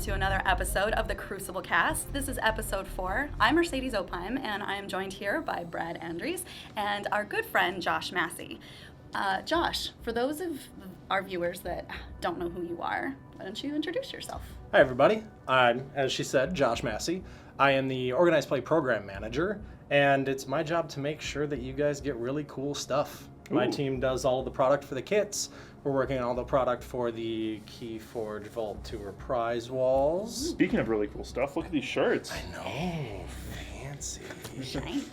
to another episode of the Crucible Cast. This is episode 4. I'm Mercedes Opheim, and I am joined here by Brad Andries and our good friend Josh Massey. Josh, for those of our viewers that don't know who you are, why don't you introduce yourself? Hi everybody, I'm, as she said, Josh Massey. I am the Organized Play Program Manager, and it's my job to make sure that you guys get really cool stuff. Ooh. My team does all the product for the kits. We're working on all the product for the KeyForge Vault Tour prize walls. Speaking of really cool stuff, look at these shirts. I know, fancy. Shiny.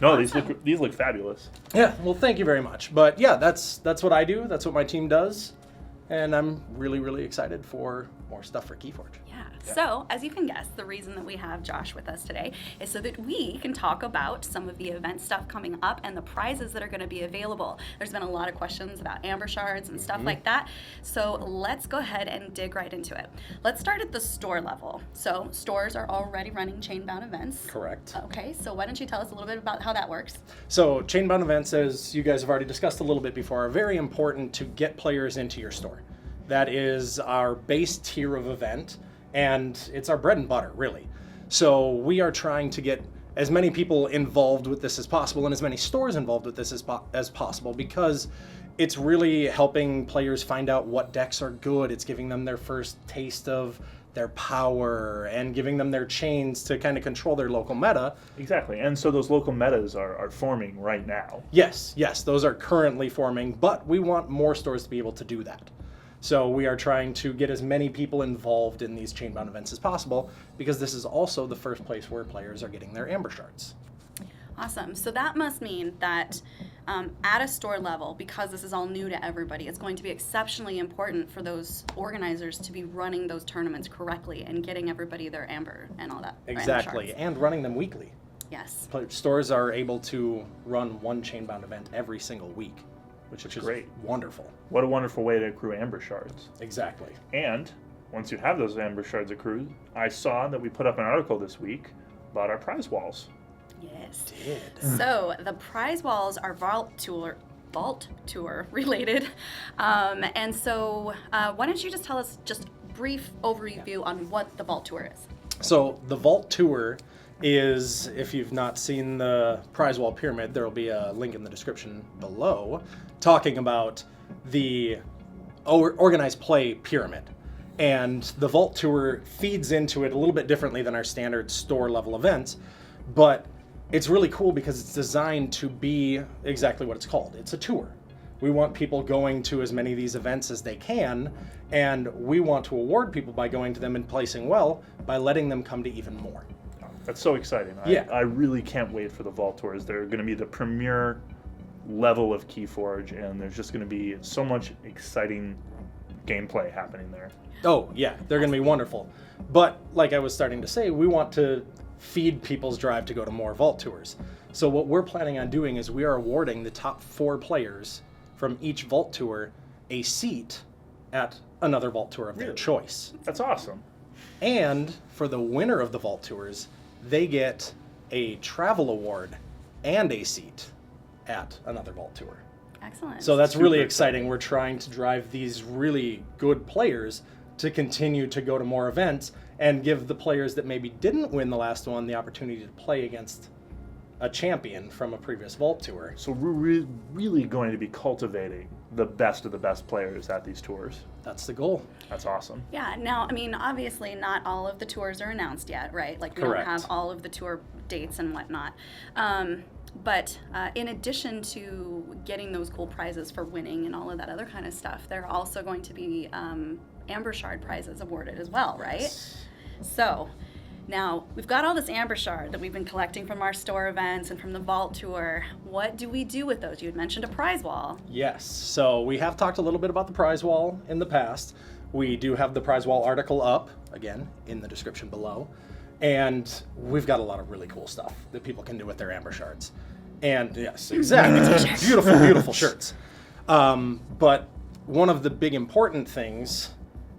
No, Awesome. these look fabulous. Yeah, well, thank you very much. But yeah, that's what I do. That's what my team does, and I'm really excited for more stuff for KeyForge. Yeah. So, as you can guess, the reason that we have Josh with us today is so that we can talk about some of the event stuff coming up and the prizes that are going to be available. There's been a lot of questions about Æmbershards and stuff like that. So, let's go ahead and dig right into it. Let's start at the store level. So, stores are already running Chainbound events. Correct. Okay, so why don't you tell us a little bit about how that works? So, Chainbound events, as you guys have already discussed a little bit before, are very important to get players into your store. That is our base tier of event, and it's our bread and butter, really. So we are trying to get as many people involved with this as possible and as many stores involved with this as possible, because it's really helping players find out what decks are good. It's giving them their first taste of their power and giving them their chains to kind of control their local meta. Exactly, and so those local metas are forming right now. Yes, those are currently forming, but we want more stores to be able to do that. So we are trying to get as many people involved in these Chainbound events as possible, because this is also the first place where players are getting their Æmbershards. Awesome. So that must mean that at a store level, because this is all new to everybody, it's going to be exceptionally important for those organizers to be running those tournaments correctly and getting everybody their Amber and all that. Exactly, Æmbershards. and running them weekly. Yes. Stores are able to run one Chainbound event every single week, which is great. Wonderful. What a wonderful way to accrue Æmbershards. Exactly. And once you have those Æmbershards accrued, I saw that we put up an article this week about our prize walls. Yes. Did. So the prize walls are Vault Tour related. And so why don't you just tell us just a brief overview on what the Vault Tour is? So the Vault Tour is, if you've not seen the prize wall pyramid, there will be a link in the description below talking about the organized play pyramid. And the Vault Tour feeds into it a little bit differently than our standard store level events, but it's really cool because it's designed to be exactly what it's called. It's a tour. We want people going to as many of these events as they can, and we want to award people by going to them and placing well by letting them come to even more. That's so exciting. I really can't wait for the Vault Tours. They're going to be the premier level of KeyForge, and there's just going to be so much exciting gameplay happening there. Oh, yeah, they're going to be wonderful. But, like I was starting to say, we want to feed people's drive to go to more Vault Tours. So what we're planning on doing is we are awarding the top 4 players from each Vault Tour a seat at another Vault Tour of their choice. That's awesome. And for the winner of the Vault Tours, they get a travel award and a seat at another Vault Tour. Excellent. So that's Super really exciting. We're trying to drive these really good players to continue to go to more events and give the players that maybe didn't win the last one the opportunity to play against a champion from a previous Vault Tour. So we're really going to be cultivating the best of the best players at these tours. That's the goal. That's awesome. Yeah, now, I mean, obviously not all of the tours are announced yet, right? Like, we Correct. don't have all of the tour dates and whatnot. But in addition to getting those cool prizes for winning and all of that other kind of stuff, there are also going to be Æmbershard prizes awarded as well, right? Yes. So, now, we've got all this Æmbershard that we've been collecting from our store events and from the Vault Tour. What do we do with those? You had mentioned a prize wall. Yes, so we have talked a little bit about the prize wall in the past. We do have the prize wall article up, again, in the description below. And we've got a lot of really cool stuff that people can do with their Æmbershards. And yes, exactly. Beautiful, beautiful shirts. But one of the big important things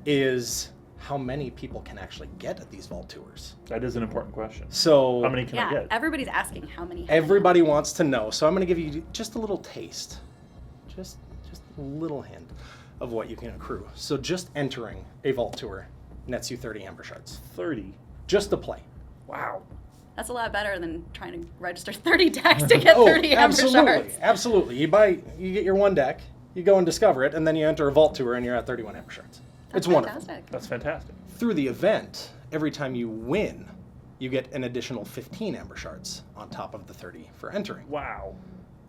is how many people can actually get at these Vault Tours. That is an important question. So How many can I get? Everybody's asking how many. Everybody wants to know. So I'm going to give you just a little taste. Just a little hint of what you can accrue. So just entering a Vault Tour nets you 30 Æmbershards. 30. Just to play. Wow. That's a lot better than trying to register 30 decks to get 30 absolutely, Æmbershards. absolutely. You get your one deck, you go and discover it, and then you enter a vault tour and you're at 31 Æmbershards. It's wonderful. Fantastic. That's fantastic. Through the event, every time you win, you get an additional 15 Æmbershards on top of the 30 for entering. Wow.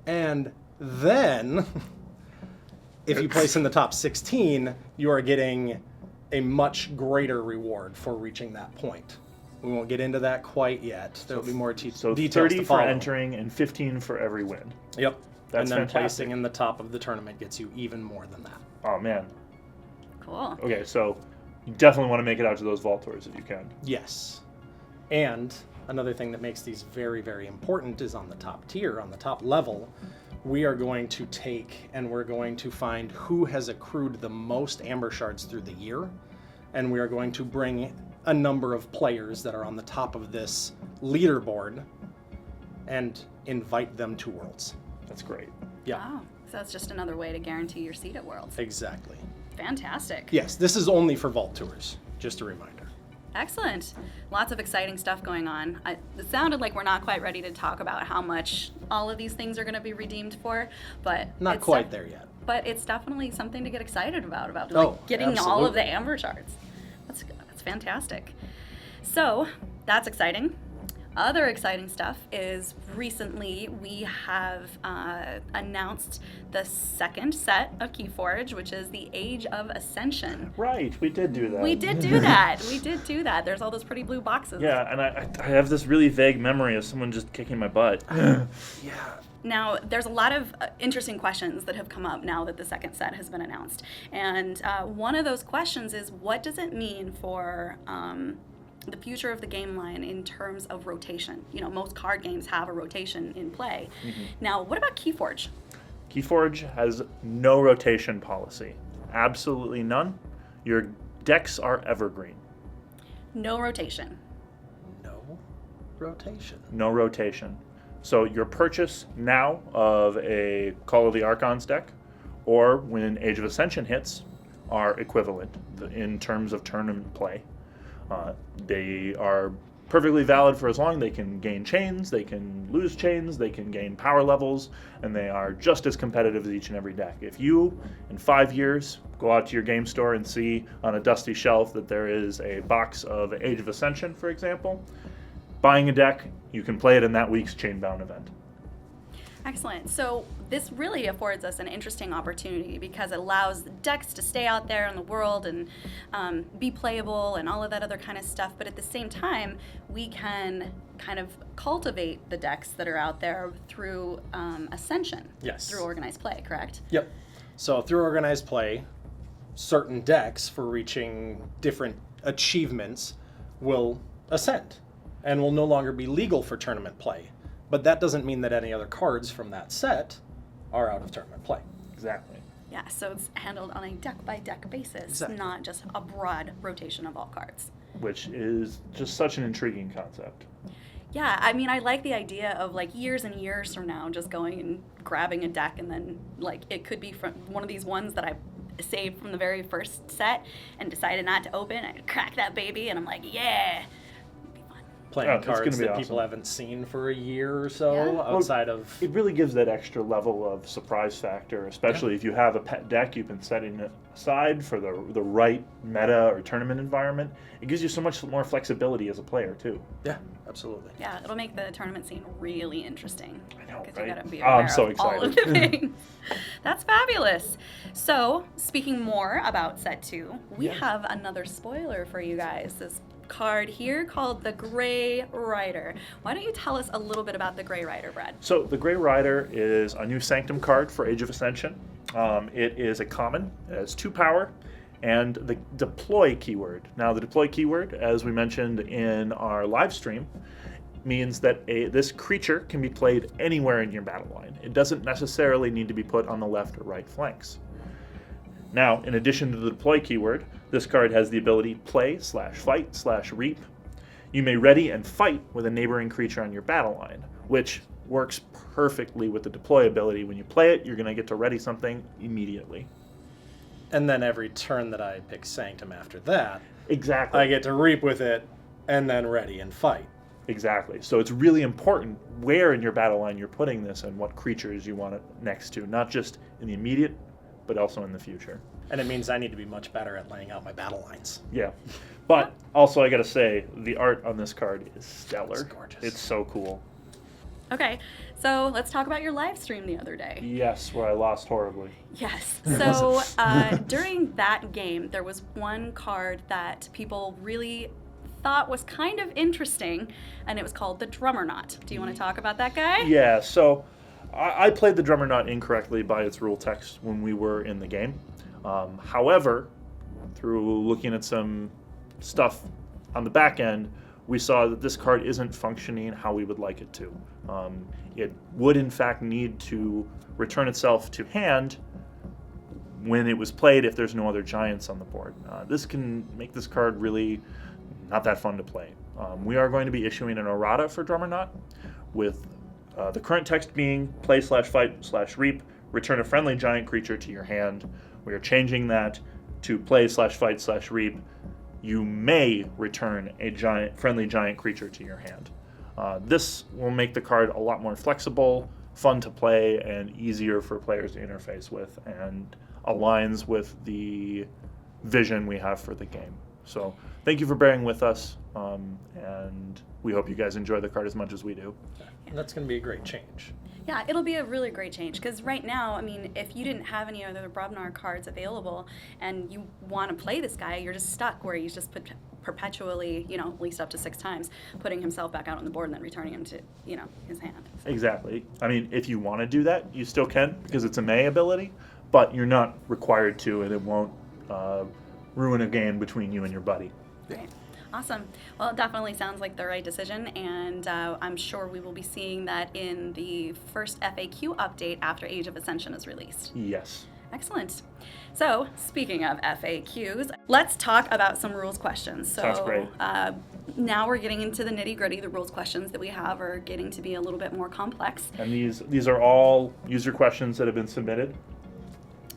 And then, if you place in the top 16, you are getting a much greater reward for reaching that point. We won't get into that quite yet. There will be more details So to 30 for follow. entering and 15 for every win. Yep. That's and then fantastic. placing in the top of the tournament gets you even more than that. Oh, man. Cool. Okay, so you definitely want to make it out to those vault tours if you can. Yes. And another thing that makes these very, very important is on the top tier, on the top level, we are going to take and we're going to find who has accrued the most Æmbershards through the year. And we are going to bring a number of players that are on the top of this leaderboard and invite them to Worlds. That's great. Yeah, Wow. So that's just another way to guarantee your seat at Worlds. exactly. Fantastic. Yes, this is only for vault tours, just a reminder. Excellent. Lots of exciting stuff going on. It sounded like we're not quite ready to talk about how much all of these things are going to be redeemed for, but Not it's quite there yet. But it's definitely something to get excited about Oh, getting all of the absolutely. Æmbershards. That's fantastic. So that's exciting. Other exciting stuff is recently we have announced the second set of KeyForge, which is the Age of Ascension. Right, we did do that. We did do that. We did do that. There's all those pretty blue boxes. Yeah, and I have this really vague memory of someone just kicking my butt. Yeah. Now, there's a lot of interesting questions that have come up now that the second set has been announced. And one of those questions is, what does it mean for the future of the game line in terms of rotation? You know, most card games have a rotation in play. Mm-hmm. Now, what about KeyForge? KeyForge has no rotation policy. Absolutely none. Your decks are evergreen. No rotation. No rotation. No rotation. So your purchase now of a Call of the Archons deck, or when Age of Ascension hits, are equivalent in terms of tournament play. They are perfectly valid for as long. They can gain chains, they can lose chains, they can gain power levels, and they are just as competitive as each and every deck. If you, in 5 years, go out to your game store and see on a dusty shelf that there is a box of Age of Ascension, for example, buying a deck, you can play it in that week's Chainbound event. Excellent. So this really affords us an interesting opportunity because it allows the decks to stay out there in the world and be playable and all of that other kind of stuff. But at the same time, we can kind of cultivate the decks that are out there through Ascension. Yes. Through organized play, correct? Yep. So through organized play, certain decks for reaching different achievements will ascend and will no longer be legal for tournament play. But that doesn't mean that any other cards from that set are out of tournament play. Exactly. Yeah, so it's handled on a deck-by-deck basis, Exactly. not just a broad rotation of all cards. Which is just such an intriguing concept. Yeah, I mean, I like the idea of like years and years from now just going and grabbing a deck and then like it could be from one of these ones that I saved from the very first set and decided not to open. I crack that baby and I'm like, yeah. It'd be fun. Playing Oh, it's gonna cards be that awesome. people haven't seen for a year or so Yeah. outside of... It really gives that extra level of surprise factor, especially if you have a pet deck you've been setting it aside for the right meta or tournament environment. It gives you so much more flexibility as a player, too. Yeah, absolutely. Yeah, it'll make the tournament scene really interesting. I know, Because right? you gotta be Oh, I'm aware so of all of excited. the things. That's fabulous. So, speaking more about set 2, we have another spoiler for you guys. This card here called the Grey Rider. Why don't you tell us a little bit about the Grey Rider, Brad? So the Grey Rider is a new Sanctum card for Age of Ascension. It is a common. It has 2 power and the deploy keyword. Now the deploy keyword, as we mentioned in our live stream, means that this creature can be played anywhere in your battle line. It doesn't necessarily need to be put on the left or right flanks. Now, in addition to the deploy keyword, this card has the ability play/fight/reap. You may ready and fight with a neighboring creature on your battle line, which works perfectly with the deploy ability. When you play it, you're going to get to ready something immediately. And then every turn that I pick Sanctum after that, Exactly. I get to reap with it and then ready and fight. Exactly. So it's really important where in your battle line you're putting this and what creatures you want it next to, not just in the immediate, but also in the future. And it means I need to be much better at laying out my battle lines. Yeah. But also, I got to say, the art on this card is stellar. It's gorgeous. It's so cool. Okay, so let's talk about your live stream the other day. Yes, where I lost horribly. Yes. So during that game, there was one card that people really thought was kind of interesting, and it was called the Drummernaut. Do you want to talk about that guy? Yeah, so I played the Drummernaut incorrectly by its rule text when we were in the game. However, through looking at some stuff on the back end, we saw that this card isn't functioning how we would like it to. It would, in fact, need to return itself to hand when it was played if there's no other giants on the board. This can make this card really not that fun to play. We are going to be issuing an errata for Drummernaut, with the current text being play/fight/reap, return a friendly giant creature to your hand. We are changing that to play/fight/reap. You may return a friendly giant creature to your hand. This will make the card a lot more flexible, fun to play, and easier for players to interface with, and aligns with the vision we have for the game. So thank you for bearing with us, and we hope you guys enjoy the card as much as we do. And that's going to be a great change. Yeah, it'll be a really great change, because right now, I mean, if you didn't have any other Brobnar cards available and you want to play this guy, you're just stuck where he's just perpetually, at least up to 6 times, putting himself back out on the board and then returning him to, his hand. So. Exactly. I mean, if you want to do that, you still can, because it's a May ability, but you're not required to, and it won't ruin a game between you and your buddy. Great. Awesome. Well, it definitely sounds like the right decision, and I'm sure we will be seeing that in the first FAQ update after Age of Ascension is released. Yes. Excellent. So, speaking of FAQs, let's talk about some rules questions. So, Sounds great. Now we're getting into the nitty-gritty. The rules questions that we have are getting to be a little bit more complex. And these are all user questions that have been submitted.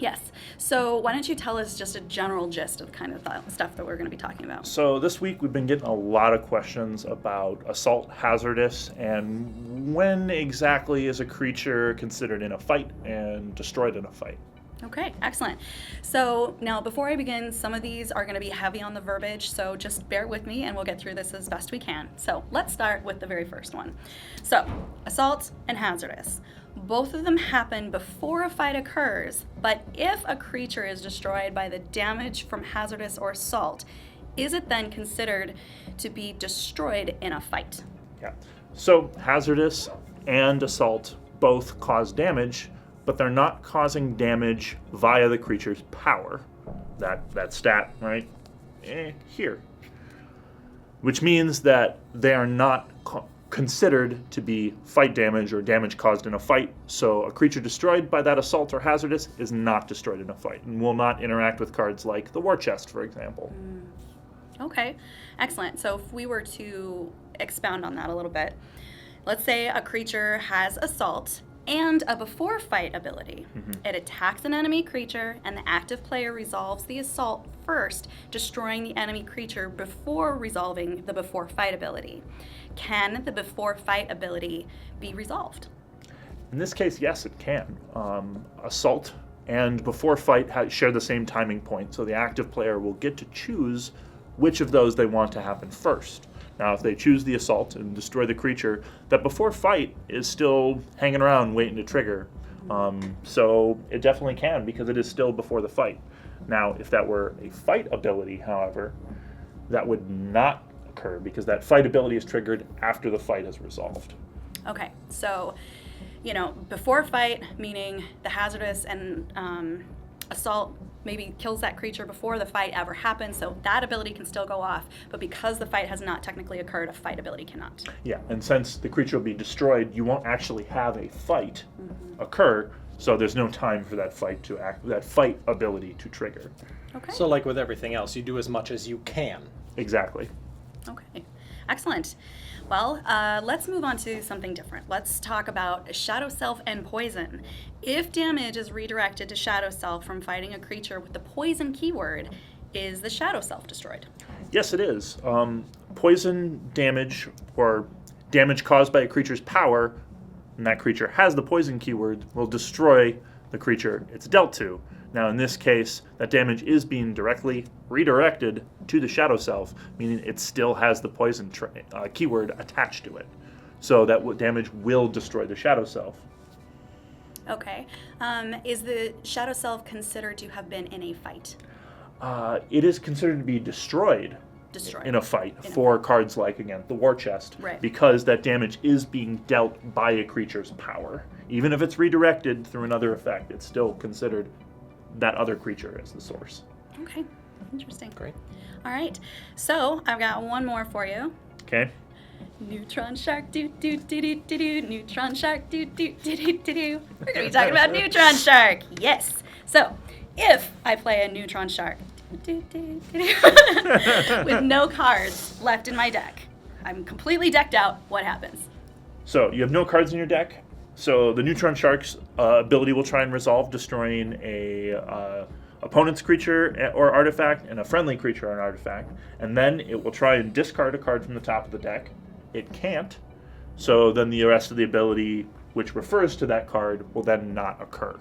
Yes. So why don't you tell us just a general gist of the kind of stuff that we're going to be talking about? So this week we've been getting a lot of questions about assault hazardous and when exactly is a creature considered in a fight and destroyed in a fight. Okay, excellent. So now before I begin, some of these are going to be heavy on the verbiage, so just bear with me and we'll get through this as best we can. So let's start with the very first one. So assault and hazardous. Both of them happen before a fight occurs, but if a creature is destroyed by the damage from hazardous or assault, is it then considered to be destroyed in a fight? Yeah. So hazardous and assault both cause damage, but they're not causing damage via the creature's power. That stat, right? Here. Which means that they are not considered to be fight damage or damage caused in a fight. So a creature destroyed by that assault or hazardous is not destroyed in a fight and will not interact with cards like the War Chest, for example. Okay, excellent. So if we were to expound on that a little bit, let's say a creature has assault and a before fight ability. It attacks an enemy creature and the active player resolves the assault first, destroying the enemy creature before resolving the before fight ability. Can the before fight ability be resolved? In this case, yes, it can. Assault and before fight share the same timing point, so the active player will get to choose which of those they want to happen first. Now, if they choose the assault and destroy the creature, that before fight is still hanging around waiting to trigger. So it definitely can, because it is still before the fight. Now, if that were a fight ability, however, that would not occur, because that fight ability is triggered after the fight is resolved. Okay, so, before fight, meaning the hazardous and assault maybe kills that creature before the fight ever happens, so that ability can still go off, but because the fight has not technically occurred, a fight ability cannot. Yeah, and since the creature will be destroyed, you won't actually have a fight occur, so there's no time for that fight ability to trigger. Okay. So like with everything else, you do as much as you can. Exactly. Okay, excellent. Well, let's move on to something different. Let's talk about Shadow Self and Poison. If damage is redirected to Shadow Self from fighting a creature with the Poison keyword, is the Shadow Self destroyed? Yes, it is. Poison damage or damage caused by a creature's power, and that creature has the poison keyword, will destroy the creature it's dealt to. Now, in this case, that damage is being directly redirected to the Shadow Self, meaning it still has the poison keyword attached to it. So that damage will destroy the Shadow Self. Okay. Is the Shadow Self considered to have been in a fight? It is considered to be destroyed in a fight for cards like, again, the War Chest, right, because that damage is being dealt by a creature's power. Even if it's redirected through another effect, it's still considered that other creature as the source. Okay, interesting. Great. All right, so I've got one more for you. Okay. Neutron Shark, do do do do do do. Neutron Shark, do do do do do do. We're gonna be talking about Neutron Shark. Yes. So, if I play a Neutron Shark do, do, do, do, with no cards left in my deck, I'm completely decked out. What happens? So you have no cards in your deck. So the Neutron Shark's ability will try and resolve destroying a opponent's creature or artifact and a friendly creature or an artifact, and then it will try and discard a card from the top of the deck. It can't. So then the rest of the ability, which refers to that card, will then not occur.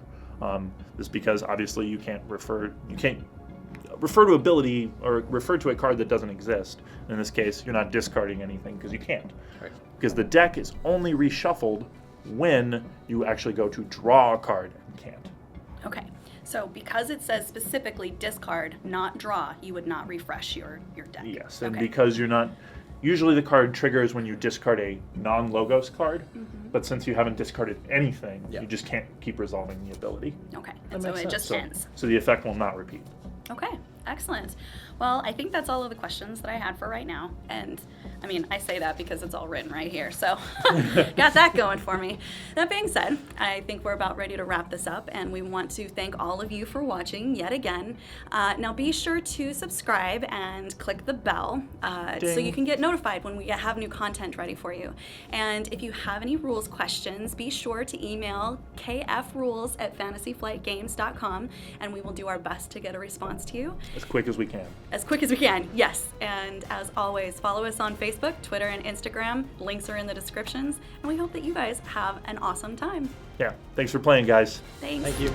This is because obviously you can't refer to ability or refer to a card that doesn't exist. In this case, you're not discarding anything because you can't. Right. Because the deck is only reshuffled when you actually go to draw a card and can't. Okay, so because it says specifically discard, not draw, you would not refresh your deck. Yes, and okay, because you're not, usually the card triggers when you discard a non-logos card, but since you haven't discarded anything, Yeah. you just can't keep resolving the ability. Okay, That and so makes it sense. just So, ends. so the effect will not repeat. Okay, excellent. Well, I think that's all of the questions that I had for right now. And I mean, I say that because it's all written right here. So got that going for me. That being said, I think we're about ready to wrap this up. And we want to thank all of you for watching yet again. Now be sure to subscribe and click the bell so you can get notified when we have new content ready for you. And if you have any rules questions, be sure to email kfrules@fantasyflightgames.com and we will do our best to get a response to you. As quick as we can. As quick as we can, yes. And as always, follow us on Facebook, Twitter, and Instagram. Links are in the descriptions. And we hope that you guys have an awesome time. Yeah. Thanks for playing, guys. Thanks. Thank you.